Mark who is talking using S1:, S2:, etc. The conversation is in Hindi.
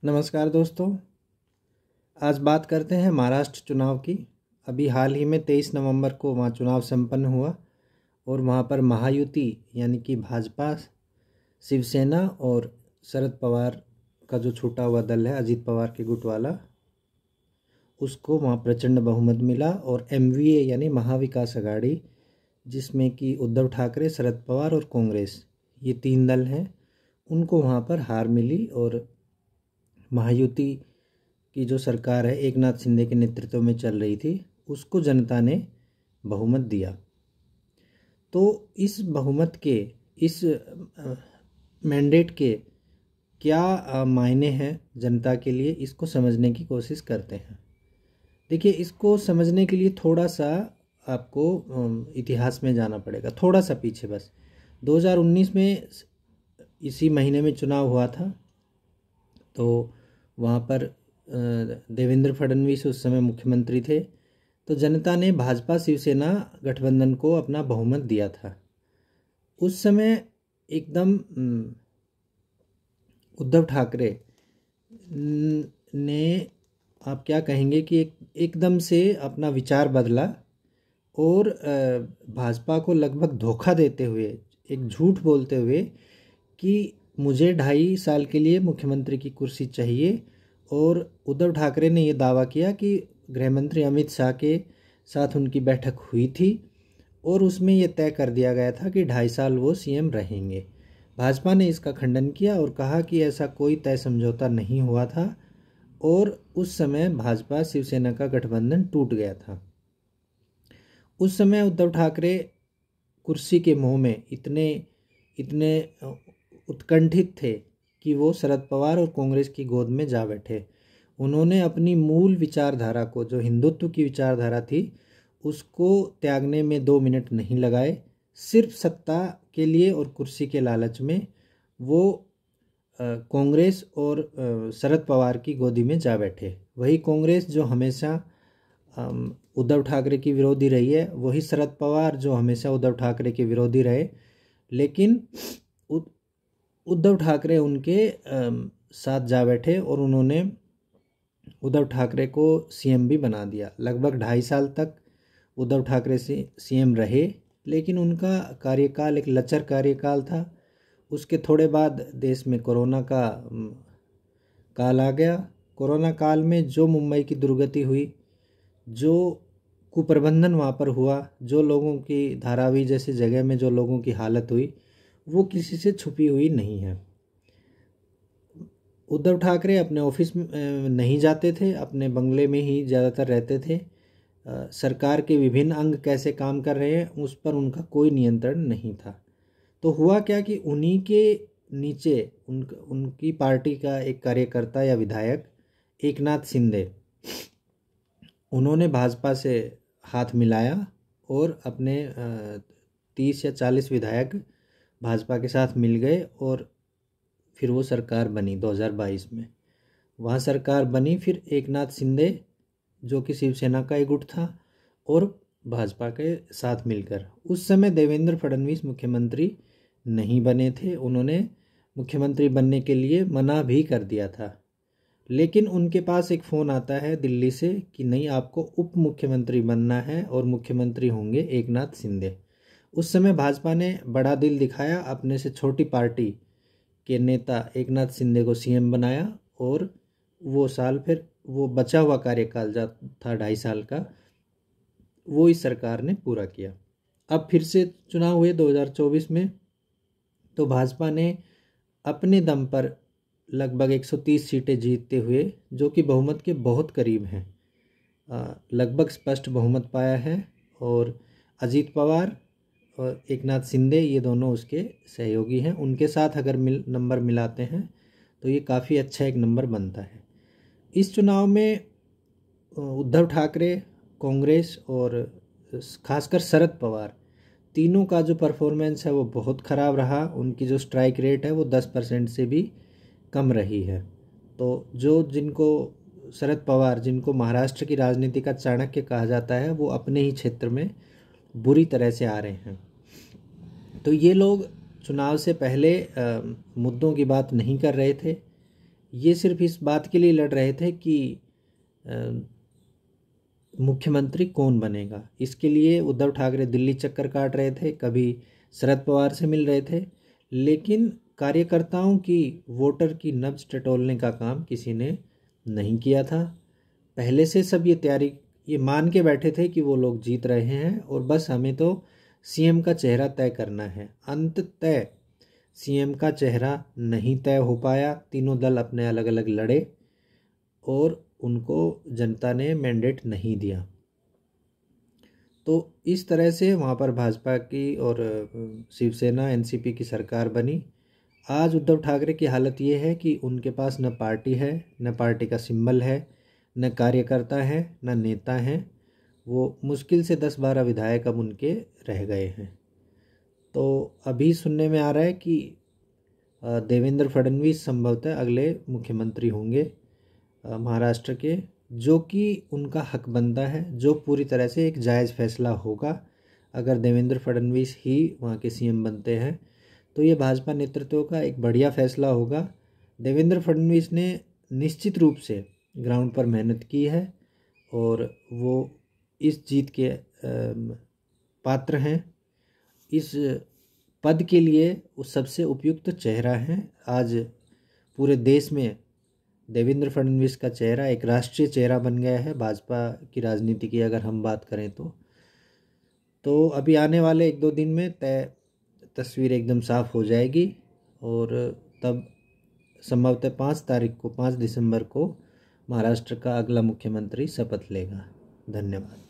S1: नमस्कार दोस्तों। आज बात करते हैं महाराष्ट्र चुनाव की। अभी हाल ही में 23 नवंबर को वहाँ चुनाव संपन्न हुआ और वहाँ पर महायुति यानी कि भाजपा, शिवसेना और शरद पवार का जो छूटा हुआ दल है अजीत पवार के गुट वाला, उसको वहाँ प्रचंड बहुमत मिला। और MVA यानी महाविकास अघाड़ी, जिसमें कि उद्धव ठाकरे, शरद पवार और कांग्रेस, ये तीन दल हैं, उनको वहाँ पर हार मिली। और महायुति की जो सरकार है एकनाथ शिंदे के नेतृत्व में चल रही थी, उसको जनता ने बहुमत दिया। तो इस बहुमत के, इस मैंडेट के क्या मायने हैं जनता के लिए, इसको समझने की कोशिश करते हैं। देखिए, इसको समझने के लिए थोड़ा सा आपको इतिहास में जाना पड़ेगा, थोड़ा सा पीछे बस। 2019 में इसी महीने में चुनाव हुआ था। तो वहाँ पर देवेंद्र फडणवीस उस समय मुख्यमंत्री थे। तो जनता ने भाजपा शिवसेना गठबंधन को अपना बहुमत दिया था। उस समय एकदम उद्धव ठाकरे ने, आप क्या कहेंगे कि एकदम से अपना विचार बदला और भाजपा को लगभग धोखा देते हुए, एक झूठ बोलते हुए कि मुझे 2.5 साल के लिए मुख्यमंत्री की कुर्सी चाहिए। और उद्धव ठाकरे ने ये दावा किया कि गृह मंत्री अमित शाह के साथ उनकी बैठक हुई थी और उसमें यह तय कर दिया गया था कि 2.5 साल वो CM रहेंगे। भाजपा ने इसका खंडन किया और कहा कि ऐसा कोई तय समझौता नहीं हुआ था और उस समय भाजपा शिवसेना का गठबंधन टूट गया था। उस समय उद्धव ठाकरे कुर्सी के मोह में इतने उत्कंठित थे कि वो शरद पवार और कांग्रेस की गोद में जा बैठे। उन्होंने अपनी मूल विचारधारा को, जो हिंदुत्व की विचारधारा थी, उसको त्यागने में 2 मिनट नहीं लगाए। सिर्फ सत्ता के लिए और कुर्सी के लालच में वो कांग्रेस और शरद पवार की गोदी में जा बैठे। वही कांग्रेस जो हमेशा उद्धव ठाकरे की विरोधी रही है, वही शरद पवार जो हमेशा उद्धव ठाकरे के विरोधी रहे। लेकिन उद्धव ठाकरे उनके साथ जा बैठे और उन्होंने उद्धव ठाकरे को CM भी बना दिया। लगभग 2.5 साल तक उद्धव ठाकरे से CM रहे, लेकिन उनका कार्यकाल एक लचर कार्यकाल था। उसके थोड़े बाद देश में कोरोना का काल आ गया। कोरोना काल में जो मुंबई की दुर्गति हुई, जो कुप्रबंधन वहाँ पर हुआ, जो लोगों की, धारावी जैसी जगह में जो लोगों की हालत हुई, वो किसी से छुपी हुई नहीं है। उद्धव ठाकरे अपने ऑफिस में नहीं जाते थे, अपने बंगले में ही ज़्यादातर रहते थे। सरकार के विभिन्न अंग कैसे काम कर रहे हैं उस पर उनका कोई नियंत्रण नहीं था। तो हुआ क्या कि उन्हीं के नीचे उनकी पार्टी का एक कार्यकर्ता या विधायक एकनाथ शिंदे, उन्होंने भाजपा से हाथ मिलाया और अपने 30 या 40 विधायक भाजपा के साथ मिल गए और फिर वो सरकार बनी 2022 में। वहाँ सरकार बनी फिर एकनाथ शिंदे, जो कि शिवसेना का एक गुट था, और भाजपा के साथ मिलकर। उस समय देवेंद्र फडणवीस मुख्यमंत्री नहीं बने थे, उन्होंने मुख्यमंत्री बनने के लिए मना भी कर दिया था। लेकिन उनके पास एक फ़ोन आता है दिल्ली से कि नहीं, आपको उप मुख्यमंत्री बनना है और मुख्यमंत्री होंगे एकनाथ शिंदे। उस समय भाजपा ने बड़ा दिल दिखाया, अपने से छोटी पार्टी के नेता एकनाथ शिंदे को CM बनाया और वो साल, फिर वो बचा हुआ कार्यकाल जो था 2.5 साल का, वो इस सरकार ने पूरा किया। अब फिर से चुनाव हुए 2024 में। तो भाजपा ने अपने दम पर लगभग 130 सीटें जीतते हुए, जो कि बहुमत के बहुत करीब हैं, लगभग स्पष्ट बहुमत पाया है। और अजीत पवार और एकनाथ शिंदे, ये दोनों उसके सहयोगी हैं। उनके साथ अगर नंबर मिलाते हैं तो ये काफ़ी अच्छा एक नंबर बनता है। इस चुनाव में उद्धव ठाकरे, कांग्रेस और खासकर शरद पवार, तीनों का जो परफॉर्मेंस है वो बहुत ख़राब रहा। उनकी जो स्ट्राइक रेट है वो 10% से भी कम रही है। तो जिनको शरद पवार, जिनको महाराष्ट्र की राजनीति का चाणक्य कहा जाता है, वो अपने ही क्षेत्र में बुरी तरह से आ रहे हैं। तो ये लोग चुनाव से पहले मुद्दों की बात नहीं कर रहे थे। ये सिर्फ इस बात के लिए लड़ रहे थे कि मुख्यमंत्री कौन बनेगा। इसके लिए उद्धव ठाकरे दिल्ली चक्कर काट रहे थे, कभी शरद पवार से मिल रहे थे, लेकिन कार्यकर्ताओं की, वोटर की नब्ज टटोलने का काम किसी ने नहीं किया था। पहले से सब ये मान के बैठे थे कि वो लोग जीत रहे हैं और बस हमें तो सीएम का चेहरा तय करना है। अंततः सीएम का चेहरा नहीं तय हो पाया। तीनों दल अपने अलग अलग लड़े और उनको जनता ने मैंडेट नहीं दिया। तो इस तरह से वहाँ पर भाजपा की और शिवसेना एनसीपी की सरकार बनी। आज उद्धव ठाकरे की हालत ये है कि उनके पास न पार्टी है, न पार्टी का सिंबल है, न कार्यकर्ता है, न नेता हैं। वो मुश्किल से 10-12 विधायक अब उनके रह गए हैं। तो अभी सुनने में आ रहा है कि देवेंद्र फडणवीस संभवतः अगले मुख्यमंत्री होंगे महाराष्ट्र के, जो कि उनका हक बनता है, जो पूरी तरह से एक जायज़ फैसला होगा। अगर देवेंद्र फडणवीस ही वहाँ के सीएम बनते हैं तो ये भाजपा नेतृत्व का एक बढ़िया फैसला होगा। देवेंद्र फडणवीस ने निश्चित रूप से ग्राउंड पर मेहनत की है और वो इस जीत के पात्र हैं। इस पद के लिए वो सबसे उपयुक्त चेहरा हैं। आज पूरे देश में देवेंद्र फडणवीस का चेहरा एक राष्ट्रीय चेहरा बन गया है भाजपा की राजनीति की, अगर हम बात करें तो अभी आने वाले 1-2 दिन में तय तस्वीर एकदम साफ हो जाएगी और तब संभवतः 5 दिसंबर को महाराष्ट्र का अगला मुख्यमंत्री शपथ लेगा। धन्यवाद।